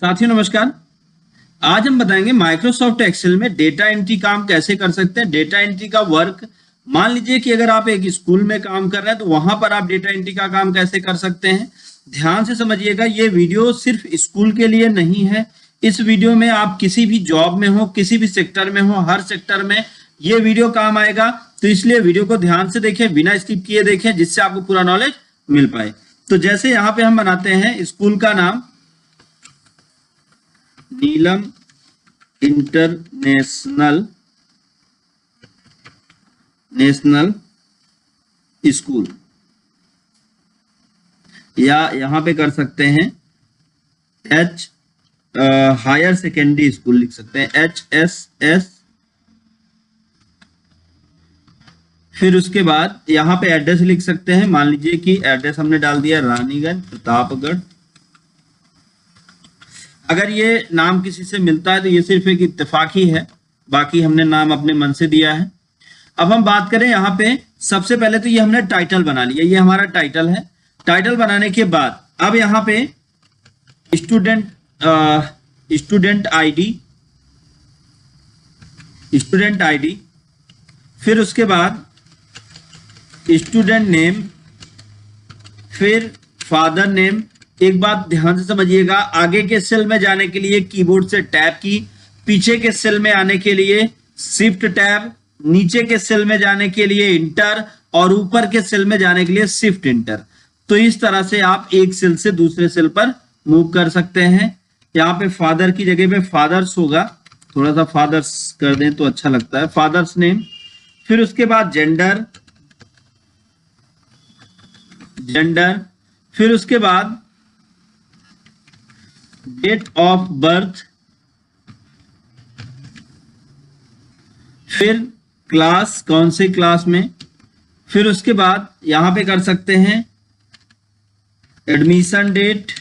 साथियों नमस्कार। आज हम बताएंगे माइक्रोसॉफ्ट एक्सेल में डेटा एंट्री काम कैसे कर सकते हैं। डेटा एंट्री का वर्क, मान लीजिए कि अगर आप एक स्कूल में काम कर रहे हैं तो वहां पर आप डेटा एंट्री का काम कैसे कर सकते हैं। ध्यान से समझिएगा, ये वीडियो सिर्फ स्कूल के लिए नहीं है। इस वीडियो में आप किसी भी जॉब में हो, किसी भी सेक्टर में हो, हर सेक्टर में ये वीडियो काम आएगा। तो इसलिए वीडियो को ध्यान से देखें, बिना स्किप किए देखें, जिससे आपको पूरा नॉलेज मिल पाए। तो जैसे यहाँ पे हम बनाते हैं स्कूल का नाम नीलम इंटरनेशनल स्कूल, या यहां पे कर सकते हैं एच हायर सेकेंडरी स्कूल लिख सकते हैं HSS। फिर उसके बाद यहां पे एड्रेस लिख सकते हैं। मान लीजिए कि एड्रेस हमने डाल दिया रानीगंज प्रतापगढ़। अगर ये नाम किसी से मिलता है तो ये सिर्फ एक इत्तेफाकी है, बाकी हमने नाम अपने मन से दिया है। अब हम बात करें यहाँ पे, सबसे पहले तो ये हमने टाइटल बना लिया, ये हमारा टाइटल है। टाइटल बनाने के बाद अब यहाँ पे स्टूडेंट आईडी, फिर उसके बाद स्टूडेंट नेम, फिर फादर नेम। एक बात ध्यान से समझिएगा, आगे के सेल में जाने के लिए कीबोर्ड से टैब की, पीछे के सेल में आने के लिए शिफ्ट टैब, नीचे के सेल में जाने के लिए इंटर, और ऊपर के सेल में जाने के लिए शिफ्ट इंटर। तो इस तरह से आप एक सेल से दूसरे सेल पर मूव कर सकते हैं। यहाँ पे फादर की जगह पे फादर्स होगा, थोड़ा सा फादर्स कर दें तो अच्छा लगता है, फादर्स नेम। फिर उसके बाद जेंडर, फिर उसके बाद डेट ऑफ बर्थ, फिर क्लास, कौन से क्लास में। फिर उसके बाद यहां पे कर सकते हैं एडमिशन डेट,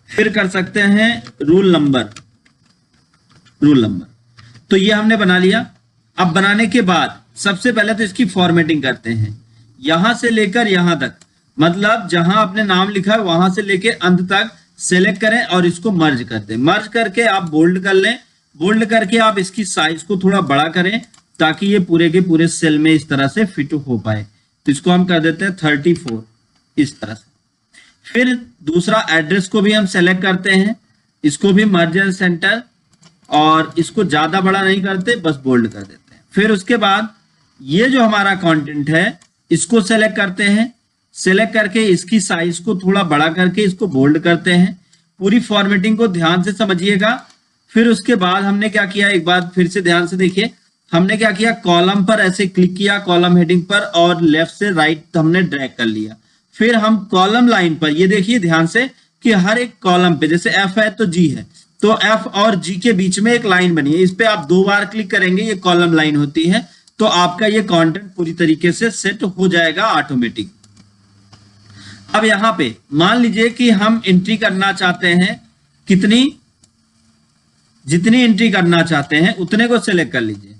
फिर कर सकते हैं रूल नंबर। तो ये हमने बना लिया। अब बनाने के बाद सबसे पहले तो इसकी फॉर्मेटिंग करते हैं, यहां से लेकर यहां तक, मतलब जहां आपने नाम लिखा है वहां से लेकर अंत तक सेलेक्ट करें और इसको मर्ज कर दें। मर्ज करके आप बोल्ड कर लें, बोल्ड करके आप इसकी साइज को थोड़ा बड़ा करें ताकि ये पूरे के पूरे सेल में इस तरह से फिट हो पाए। तो इसको हम कर देते हैं 34 इस तरह से। फिर दूसरा एड्रेस को भी हम सेलेक्ट करते हैं, इसको भी मर्ज एंड सेंटर, और इसको ज्यादा बड़ा नहीं करते, बस बोल्ड कर देते हैं। फिर उसके बाद ये जो हमारा कंटेंट है इसको सेलेक्ट करते हैं, सेलेक्ट करके इसकी साइज को थोड़ा बड़ा करके इसको बोल्ड करते हैं। पूरी फॉर्मेटिंग को ध्यान से समझिएगा। फिर उसके बाद हमने क्या किया, एक बार फिर से ध्यान से देखिए, हमने क्या किया, कॉलम पर ऐसे क्लिक किया, कॉलम हेडिंग पर, और लेफ्ट से राइट हमने ड्रैग कर लिया। फिर हम कॉलम लाइन पर, ये देखिए ध्यान से कि हर एक कॉलम पे, जैसे F है तो G है, तो F और G के बीच में एक लाइन बनी है, इस पे आप 2 बार क्लिक करेंगे, ये कॉलम लाइन होती है। तो आपका ये कंटेंट पूरी तरीके से सेट हो जाएगा ऑटोमेटिक। अब यहां पे मान लीजिए कि हम एंट्री करना चाहते हैं, कितनी, जितनी एंट्री करना चाहते हैं उतने को सिलेक्ट कर लीजिए।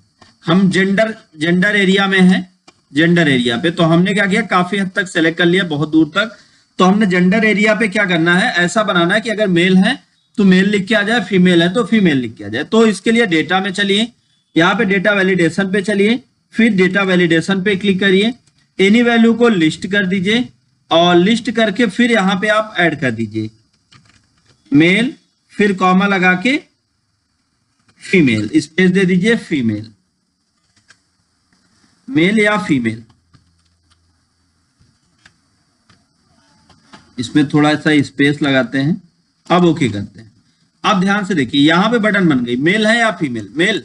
हम जेंडर एरिया में हैं, जेंडर एरिया पे तो हमने क्या किया, काफी हद तक सिलेक्ट कर लिया, बहुत दूर तक। तो हमने जेंडर एरिया पे क्या करना है, ऐसा बनाना है कि अगर मेल है तो मेल लिख के आ जाए, फीमेल है तो फीमेल लिख के आ जाए। तो इसके लिए डेटा में चलिए, यहाँ पे डेटा वैलिडेशन पे चलिए, फिर डेटा वैलिडेशन पे क्लिक करिए, एनी वैल्यू को लिस्ट कर दीजिए, और लिस्ट करके फिर यहां पे आप ऐड कर दीजिए मेल, फिर कॉमा लगा के फीमेल, स्पेस दे दीजिए, फीमेल, मेल या फीमेल। इसमें थोड़ा सा स्पेस लगाते हैं। अब ओके करते हैं। अब ध्यान से देखिए, यहां पे बटन बन गई, मेल है या फीमेल, मेल,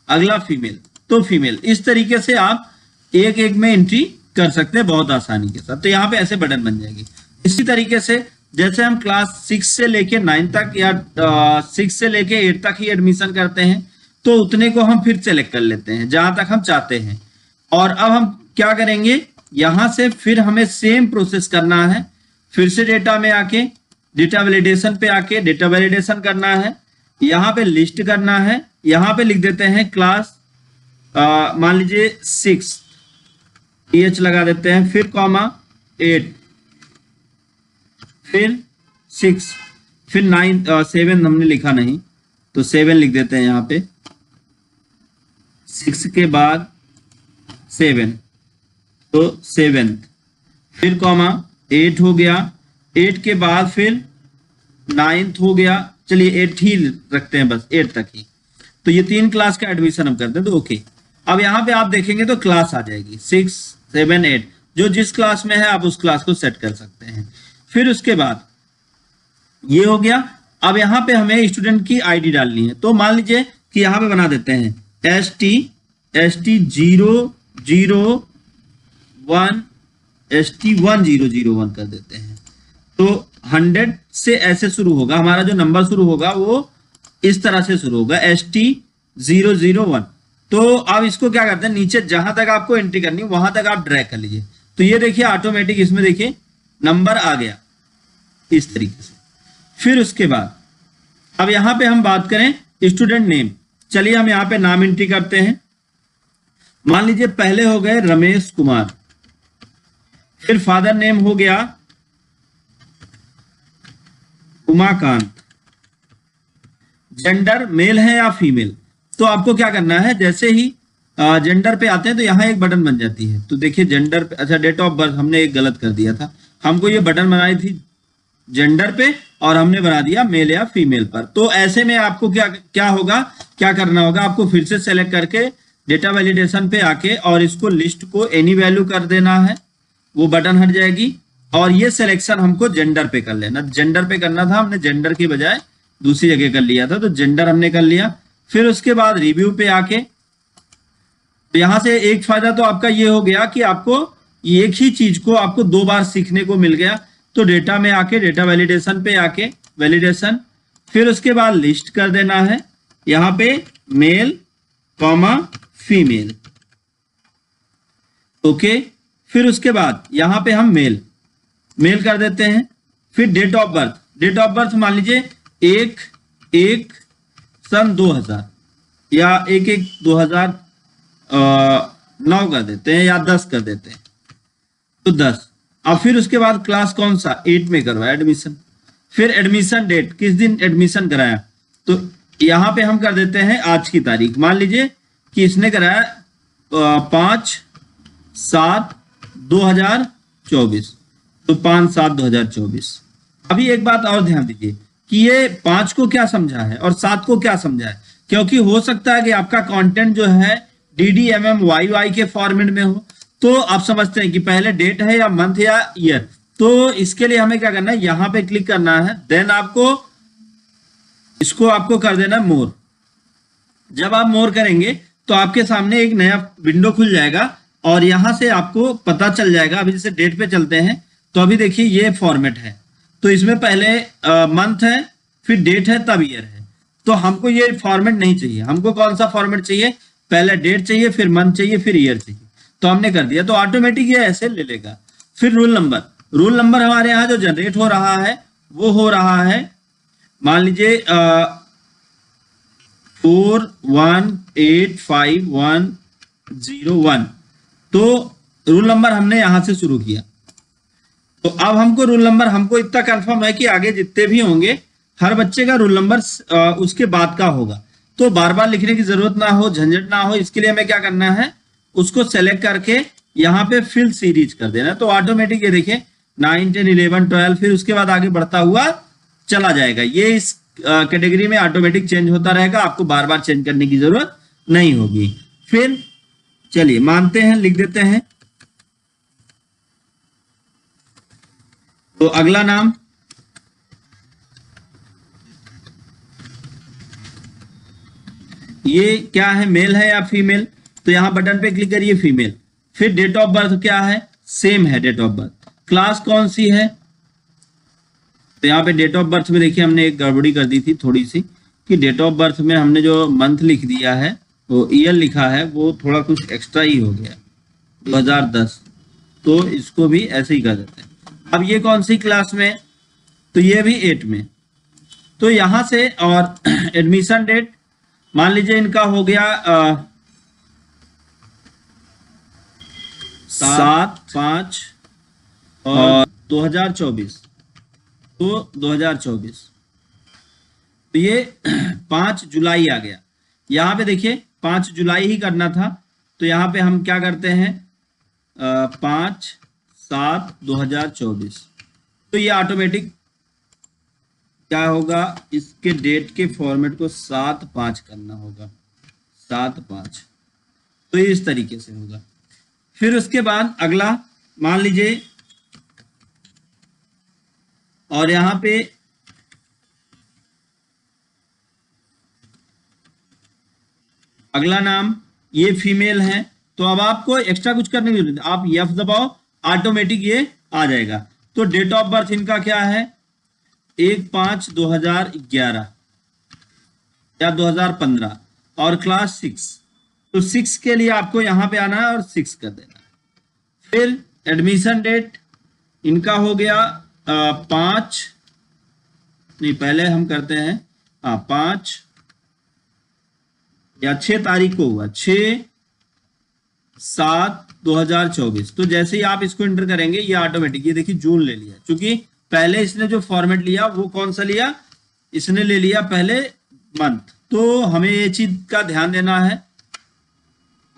अगला फीमेल, तो फीमेल। इस तरीके से आप एक एक में एंट्री कर सकते हैं बहुत आसानी के साथ। तो यहाँ पे ऐसे बटन बन जाएगी। इसी तरीके से जैसे हम क्लास 6 से लेके 9 तक या 6 से लेके 8 तक ही एडमिशन करते हैं, तो उतने को हम फिर सेलेक्ट कर लेते हैं जहां तक हम चाहते हैं। और अब हम क्या करेंगे, यहां से फिर हमें सेम प्रोसेस करना है। फिर से डेटा में आके, डेटा वैलिडेशन पे आके डेटा वैलिडेशन करना है, यहाँ पे लिस्ट करना है, यहाँ पे लिख देते हैं क्लास मान लीजिए 6, EH लगा देते हैं, फिर कॉमा 8, फिर 6, फिर 7 हमने लिखा नहीं तो 7 लिख देते हैं यहाँ पे, 6 के बाद 7 तो 7th, फिर कॉमा 8 हो गया, 8 के बाद फिर 9th हो गया, चलिए 8 ही रखते हैं बस, 8 तक ही। तो ये 3 क्लास का एडमिशन हम करते हैं, तो ओके। अब यहाँ पे आप देखेंगे तो क्लास आ जाएगी 6, 7, 8, जो जिस क्लास में है आप उस क्लास को सेट कर सकते हैं। फिर उसके बाद ये हो गया। अब यहाँ पे हमें स्टूडेंट की आईडी डालनी है, तो मान लीजिए कि यहाँ पे बना देते हैं ST001 ST1001 कर देते हैं। तो 100 से ऐसे शुरू होगा, हमारा जो नंबर शुरू होगा वो इस तरह से शुरू होगा, ST001। तो अब इसको क्या करते हैं, नीचे जहां तक आपको एंट्री करनी है वहां तक आप ड्रैग कर लीजिए। तो ये देखिए ऑटोमेटिक इसमें देखिए नंबर आ गया इस तरीके से। फिर उसके बाद अब यहां पे हम बात करें स्टूडेंट नेम, चलिए हम यहां पे नाम एंट्री करते हैं। मान लीजिए पहले हो गए रमेश कुमार, फिर फादर नेम हो गया उमाकांत, जेंडर मेल है या फीमेल। तो आपको क्या करना है, जैसे ही जेंडर पे आते हैं तो यहाँ एक बटन बन जाती है। तो देखिए जेंडर पे, अच्छा डेट ऑफ बर्थ हमने एक गलत कर दिया था, हमको ये बटन बनाई थी जेंडर पे और हमने बना दिया मेल या फीमेल पर। तो ऐसे में आपको क्या होगा, क्या करना होगा, आपको फिर से सेलेक्ट करके डेटा वैलिडेशन पे आके और इसको लिस्ट को एनी वैल्यू कर देना है, वो बटन हट जाएगी। और ये सिलेक्शन हमको जेंडर पे कर लेना, जेंडर पे करना था, हमने जेंडर की बजाय दूसरी जगह कर लिया था, तो जेंडर हमने कर लिया। फिर उसके बाद रिव्यू पे आके, तो यहां से एक फायदा तो आपका ये हो गया कि आपको एक ही चीज को आपको 2 बार सीखने को मिल गया। तो डेटा में आके, डेटा वैलिडेशन पे आके वैलिडेशन, फिर उसके बाद लिस्ट कर देना है यहाँ पे मेल कॉमा फीमेल, ओके। फिर उसके बाद यहाँ पे हम मेल कर देते हैं। फिर date of birth, date of birth मान लीजिए 1/1/2000 या 1/1/2009 कर देते हैं या 10 कर देते हैं, तो 10। अब फिर उसके बाद क्लास कौन सा, 8 में करवाया एडमिशन। फिर एडमिशन डेट, किस दिन एडमिशन कराया, तो यहाँ पे हम कर देते हैं आज की तारीख। मान लीजिए कि इसने कराया 5/7/2024, तो 5/7/2024। अभी एक बात और ध्यान दीजिए कि ये 5 को क्या समझा है और 7 को क्या समझा है, क्योंकि हो सकता है कि आपका कंटेंट जो है DDMMYY के फॉर्मेट में हो, तो आप समझते हैं कि पहले डेट है या मंथ या ईयर। तो इसके लिए हमें क्या करना है, यहां पे क्लिक करना है, देन आपको इसको आपको कर देना मोर। जब आप मोर करेंगे तो आपके सामने एक नया विंडो खुल जाएगा और यहां से आपको पता चल जाएगा। अभी जैसे डेट पे चलते हैं तो अभी देखिए ये फॉर्मेट है, तो इसमें पहले मंथ है, फिर डेट है, तब ईयर है। तो हमको ये फॉर्मेट नहीं चाहिए, हमको कौन सा फॉर्मेट चाहिए, पहले डेट चाहिए, फिर मंथ चाहिए, फिर ईयर चाहिए। तो हमने कर दिया, तो ऑटोमेटिक ये ऐसे ले लेगा। फिर रूल नंबर, रूल नंबर हमारे यहाँ जो जनरेट हो रहा है वो हो रहा है, मान लीजिए 4185101। तो रूल नंबर हमने यहां से शुरू किया। तो अब हमको रूल नंबर, हमको इतना कंफर्म है कि आगे जितने भी होंगे हर बच्चे का रूल नंबर उसके बाद का होगा, तो बार बार लिखने की जरूरत ना हो, झंझट ना हो। इसके लिए हमें क्या करना है, उसको सेलेक्ट करके यहाँ पे फिल सीरीज कर देना, तो ऑटोमेटिक ये देखिए 9, 10, 11, 12, फिर उसके बाद आगे बढ़ता हुआ चला जाएगा। ये इस कैटेगरी में ऑटोमेटिक चेंज होता रहेगा, आपको बार बार चेंज करने की जरूरत नहीं होगी। फिर चलिए मानते हैं, लिख देते हैं। तो अगला नाम, ये क्या है, मेल है या फीमेल, तो यहां बटन पे क्लिक करिए फीमेल। फिर डेट ऑफ बर्थ क्या है, सेम है डेट ऑफ बर्थ। क्लास कौन सी है, तो यहाँ पे डेट ऑफ बर्थ में देखिए हमने एक गड़बड़ी कर दी थी थोड़ी सी, कि डेट ऑफ बर्थ में हमने जो मंथ लिख दिया है, वो ईयर लिखा है, वो थोड़ा कुछ एक्स्ट्रा ही हो गया, 2010। तो इसको भी ऐसे ही कर देते हैं। अब ये कौन सी क्लास में, तो ये भी 8 में। तो यहां से और एडमिशन डेट मान लीजिए इनका हो गया 7/5 और 2024, तो 2024। तो ये 5 जुलाई आ गया। यहाँ पे देखिए 5 जुलाई ही करना था, तो यहाँ पे हम क्या करते हैं 5/7/2024। तो ये ऑटोमेटिक क्या होगा, इसके डेट के फॉर्मेट को 7/5 करना होगा, 7/5। तो ये इस तरीके से होगा। फिर उसके बाद अगला मान लीजिए, और यहां पे अगला नाम ये फीमेल है, तो अब आपको एक्स्ट्रा कुछ करने की जरूरत है, आप F दबाओ, ऑटोमेटिक ये आ जाएगा। तो डेट ऑफ बर्थ इनका क्या है 1/5/2011 या 2015, और क्लास 6। तो 6 के लिए आपको यहां पे आना है और 6 कर देना है। फिर एडमिशन डेट इनका हो गया 5, नहीं पहले हम करते हैं 5 या 6 तारीख को हुआ, 6/7/2024। तो जैसे ही आप इसको एंटर करेंगे ये ऑटोमेटिक, ये देखिए जून ले लिया, क्योंकि पहले इसने जो फॉर्मेट लिया वो कौन सा लिया, इसने ले लिया पहले मंथ। तो हमें ये चीज का ध्यान देना है।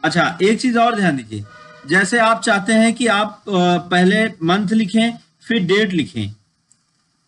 अच्छा एक चीज और ध्यान दीजिए, जैसे आप चाहते हैं कि आप पहले मंथ लिखें फिर डेट लिखें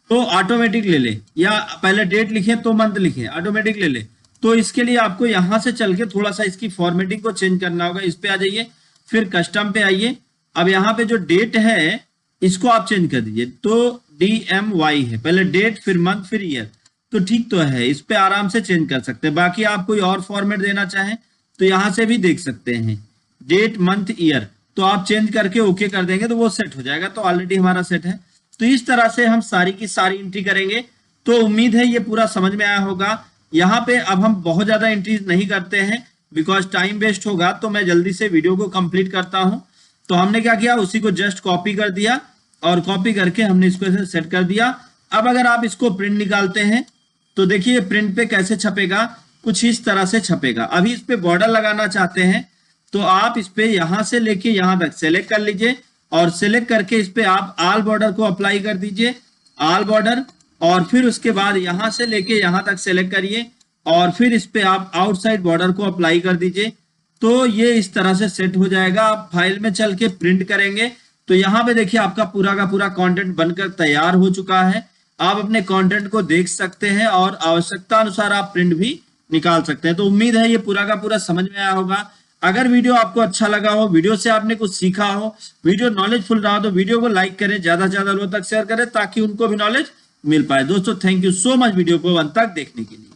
तो ऑटोमेटिक ले ले, या पहले डेट लिखें तो मंथ लिखें ऑटोमेटिक ले ले। तो इसके लिए आपको यहां से चल के थोड़ा सा इसकी फॉर्मेटिंग को चेंज करना होगा। इस पे आ जाइए, फिर कस्टम पे आइए। अब यहाँ पे जो डेट है इसको आप चेंज कर दीजिए, तो DMY है, पहले डेट फिर मंथ फिर ईयर। तो ठीक तो है, इस पे आराम से चेंज कर सकते हैं। बाकी आप कोई और फॉर्मेट देना चाहें तो यहाँ से भी देख सकते हैं, डेट मंथ ईयर, तो आप चेंज करके ओके कर देंगे तो वो सेट हो जाएगा। तो ऑलरेडी हमारा सेट है। तो इस तरह से हम सारी की सारी एंट्री करेंगे। तो उम्मीद है ये पूरा समझ में आया होगा। यहाँ पे अब हम बहुत ज्यादा एंट्रीज नहीं करते हैं बिकॉज टाइम वेस्ट होगा, तो मैं जल्दी से वीडियो को कंप्लीट करता हूँ। तो हमने क्या किया, उसी को जस्ट कॉपी कर दिया और कॉपी करके हमने इसको ऐसे सेट कर दिया। अब अगर आप इसको प्रिंट निकालते हैं तो देखिए प्रिंट पे कैसे छपेगा, कुछ इस तरह से छपेगा। अभी इस पे बॉर्डर लगाना चाहते हैं तो आप इस पे यहां से लेके यहां तक सेलेक्ट कर लीजिए, और सेलेक्ट करके इस पे आप ऑल बॉर्डर को अप्लाई कर दीजिए, ऑल बॉर्डर। और फिर उसके बाद यहां से लेके यहां तक सेलेक्ट करिए और फिर इस पे आप आउटसाइड बॉर्डर को अप्लाई कर दीजिए। तो ये इस तरह से सेट हो जाएगा। आप फाइल में चल के प्रिंट करेंगे तो यहाँ पे देखिए आपका पूरा का पूरा कंटेंट बनकर तैयार हो चुका है। आप अपने कंटेंट को देख सकते हैं और आवश्यकता अनुसार आप प्रिंट भी निकाल सकते हैं। तो उम्मीद है ये पूरा का पूरा समझ में आया होगा। अगर वीडियो आपको अच्छा लगा हो, वीडियो से आपने कुछ सीखा हो, वीडियो नॉलेजफुल रहा हो, तो वीडियो को लाइक करें, ज्यादा से ज्यादा लोगों तक शेयर करें ताकि उनको भी नॉलेज मिल पाए। दोस्तों thank you so much video को अंत तक देखने के लिए।